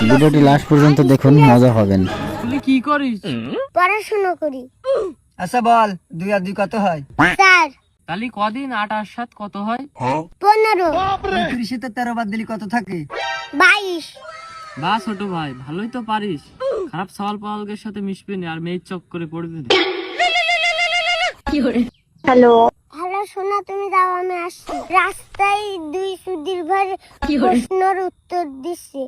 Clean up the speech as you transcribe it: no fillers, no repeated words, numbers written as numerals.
ভিডিওটি লাস্ট পর্যন্ত দেখুন, মজা পাবেন। তুই কি করিস? পড়াশোনা করি। আচ্ছা বল, 2 আর 2 কত হয়? 4 তাহলে কদিন 8 আর 7 কত হয়? 15 30 তে 13 বাদ দিলি কত থাকে? 22 বা ছোট ভাই, ভালোই তো পারিস। খারাপ সওয়াল পাওয়ালদের সাথে মিশবি না আর মেয়ের চক্করে পড়বি না। হ্যালো সোনা, তুমি দাও, আমি আসছি। রাস্তায় 2 সুধীর ভাই প্রশ্নের উত্তর দিচ্ছে।